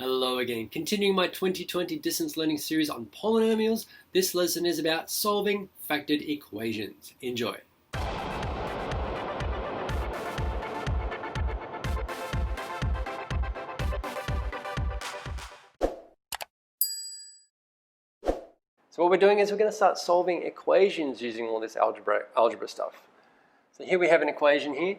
Hello again. Continuing my 2020 distance learning series on polynomials, this lesson is about solving factored equations. Enjoy. So what we're doing is we're going to start solving equations using all this algebra stuff. So here we have an equation here.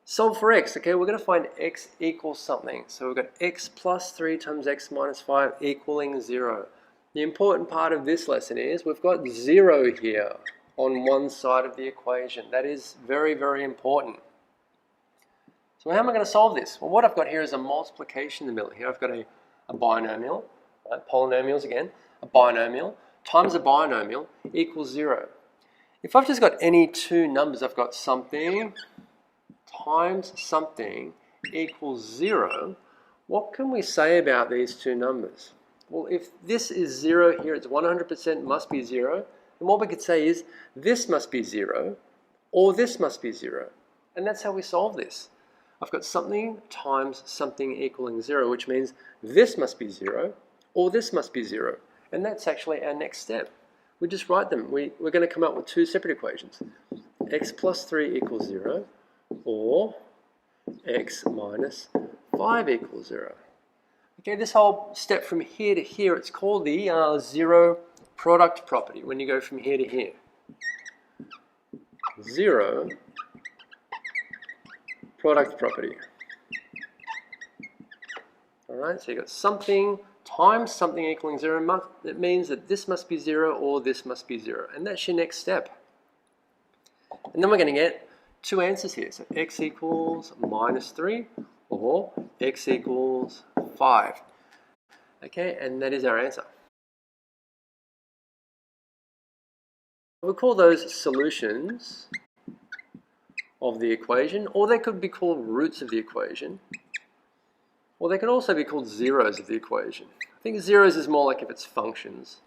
Solve for x, okay, we're going to find x equals something. So we've got x plus 3 times x minus 5 equaling 0. The important part of this lesson is we've got 0 here on one side of the equation. That is very, very important. So how am I going to solve this? Well, what I've got here is a multiplication in the middle. Here I've got a binomial, right? Polynomials again, a binomial times a binomial equals 0. If I've just got any two numbers, I've got something times something equals 0, what can we say about these two numbers? Well, if this is 0 here, it's 100% must be 0, then what we could say is this must be 0 or this must be 0. And that's how we solve this. I've got something times something equaling 0, which means this must be 0 or this must be 0. And that's actually our next step. We just write them. We're going to come up with two separate equations. X plus 3 equals 0. Or x minus 5 equals 0. Okay, this whole step from here to here, it's called the zero product property when you go from here to here. Zero product property. Alright, so you've got something times something equaling 0. It means that this must be 0 or this must be 0. And that's your next step. And then we're going to get two answers here. So x equals minus 3 or x equals 5. Okay, and that is our answer. We'll call those solutions of the equation, or they could be called roots of the equation, or they could also be called zeros of the equation. I think zeros is more like if it's functions.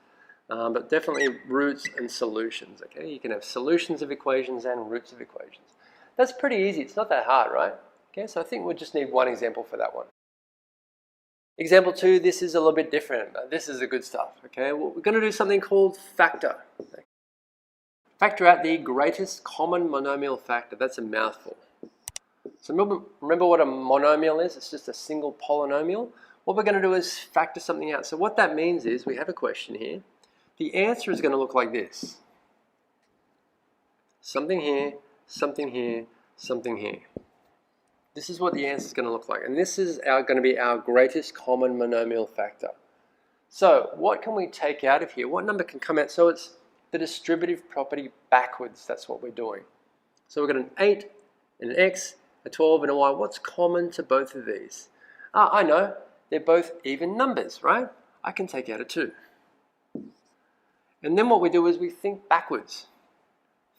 But definitely roots and solutions, okay? You can have solutions of equations and roots of equations. That's pretty easy. It's not that hard, right? Okay, so I think we'll just need one example for that one. Example 2, this is a little bit different. This is the good stuff, okay? Well, we're going to do something called factor. Factor out the greatest common monomial factor. That's a mouthful. So remember what a monomial is? It's just a single polynomial. What we're going to do is factor something out. So what that means is we have a question here. The answer is going to look like this. Something here, something here, something here. This is what the answer is going to look like. And this is going to be our greatest common monomial factor. So what can we take out of here? What number can come out? So it's the distributive property backwards. That's what we're doing. So we've got an 8, and an x, a 12, and a y. What's common to both of these? I know. They're both even numbers, right? I can take out a 2. And then what we do is we think backwards.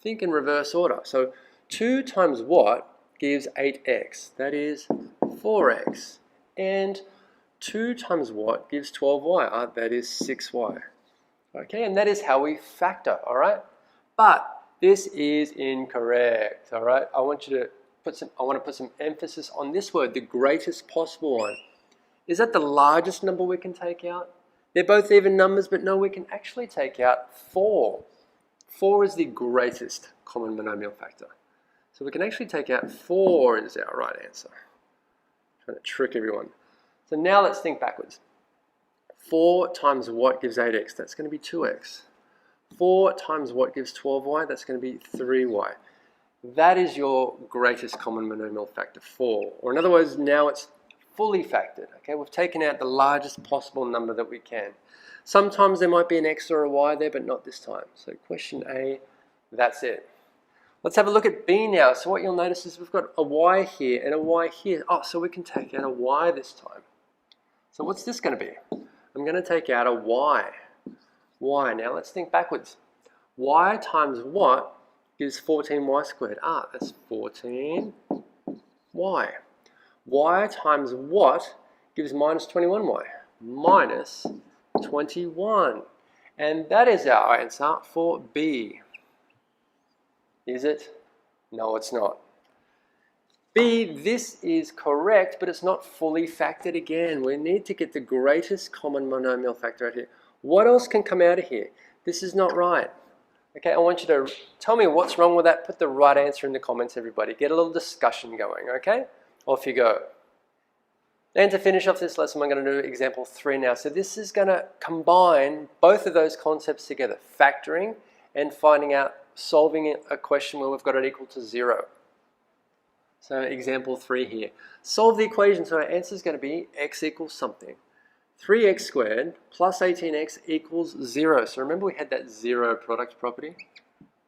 Think in reverse order. So 2 times what gives 8x? That is 4x. And 2 times what gives 12y? That is 6y. Okay, and that is how we factor, all right? But this is incorrect, all right? I want to put some emphasis on this word, the greatest possible one. Is that the largest number we can take out? They're both even numbers, but no, we can actually take out 4. 4 is the greatest common monomial factor. So we can actually take out 4 is our right answer. Trying to trick everyone. So now let's think backwards. 4 times what gives 8x? That's going to be 2x. 4 times what gives 12y? That's going to be 3y. That is your greatest common monomial factor, 4. Or in other words, now it's fully factored. Okay, we've taken out the largest possible number that we can. Sometimes there might be an x or a y there, but not this time. So question A, that's it. Let's have a look at B now. So what you'll notice is we've got a y here and a y here. Oh, so we can take out a y this time. So what's this going to be? I'm going to take out a y. Y. Now let's think backwards. Y times what gives 14y squared? That's 14y. Y times what gives minus 21y? Minus 21. And that is our answer for B. Is it? No, it's not. B, this is correct, but it's not fully factored again. We need to get the greatest common monomial factor out here. What else can come out of here? This is not right. Okay, I want you to tell me what's wrong with that. Put the right answer in the comments, everybody. Get a little discussion going, okay? Off you go. And to finish off this lesson, I'm going to do example 3 now. So this is going to combine both of those concepts together, factoring and finding out, solving a question where we've got it equal to 0. So example 3 here. Solve the equation, so our answer is going to be x equals something. 3x squared plus 18x equals 0. So remember we had that 0 product property.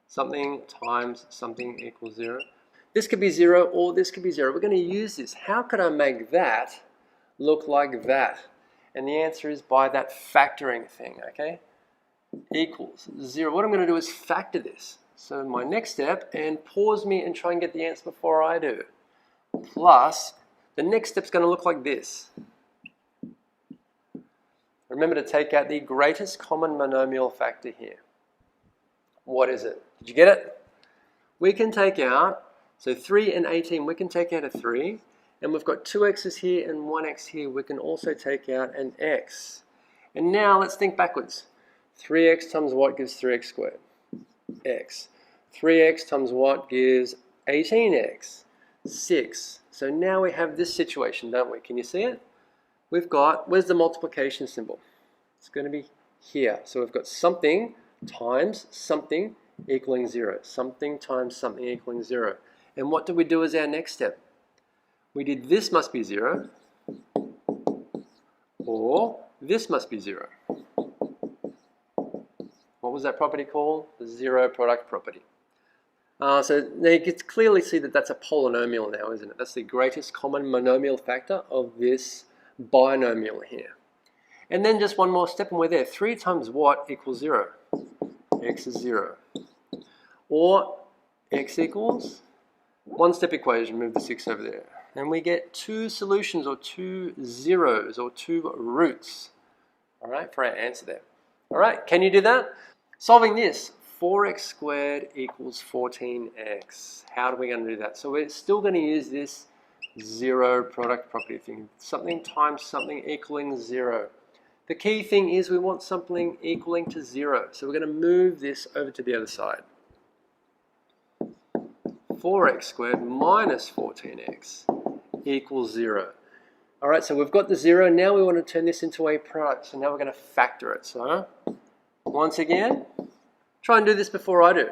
Something times something equals 0. This could be 0 or this could be 0. We're going to use this. How could I make that look like that? And the answer is by that factoring thing, okay? Equals 0. What I'm going to do is factor this. So my next step, and pause me and try and get the answer before I do. Plus, the next step's going to look like this. Remember to take out the greatest common monomial factor here. What is it? Did you get it? We can take out, so 3 and 18, we can take out a 3. And we've got 2 x's here and 1 x here. We can also take out an x. And now let's think backwards. 3x times what gives 3x squared? X. 3x times what gives 18x? 6. So now we have this situation, don't we? Can you see it? We've got, where's the multiplication symbol? It's going to be here. So we've got something times something equaling 0. Something times something equaling 0. And what do we do as our next step? We did this must be 0, or this must be 0. What was that property called? The 0 product property. So now you can clearly see that that's a polynomial now, isn't it? That's the greatest common monomial factor of this binomial here. And then just one more step and we're there. 3 times what equals 0? X is 0. Or x equals, one step equation, move the 6 over there. And we get 2 solutions or 2 zeros or 2 roots, all right, for our answer there. All right, can you do that? Solving this, 4x squared equals 14x. How are we going to do that? So we're still going to use this 0 product property thing. Something times something equaling 0. The key thing is we want something equaling to 0. So we're going to move this over to the other side. 4x squared minus 14x equals 0. All right, so we've got the 0. Now we want to turn this into a product. So now we're going to factor it. So once again, try and do this before I do.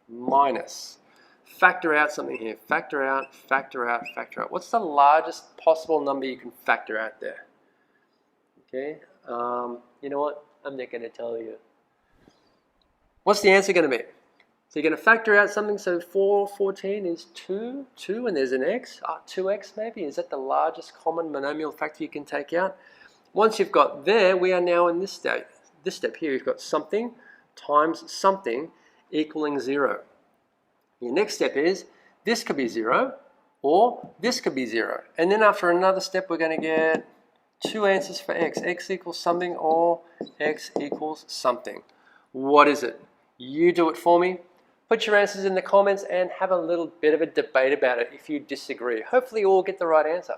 Minus. Factor out something here. Factor out, factor out, factor out. What's the largest possible number you can factor out there? Okay, you know what? I'm not going to tell you. What's the answer going to be? So you're going to factor out something. So 14 is 2, and there's an x. 2x maybe. Is that the largest common monomial factor you can take out? Once you've got there, we are now in this step. This step here, you've got something times something equaling 0. Your next step is this could be 0 or this could be 0. And then after another step, we're going to get 2 answers for x. X equals something or x equals something. What is it? You do it for me. Put your answers in the comments and have a little bit of a debate about it if you disagree. Hopefully you all get the right answer.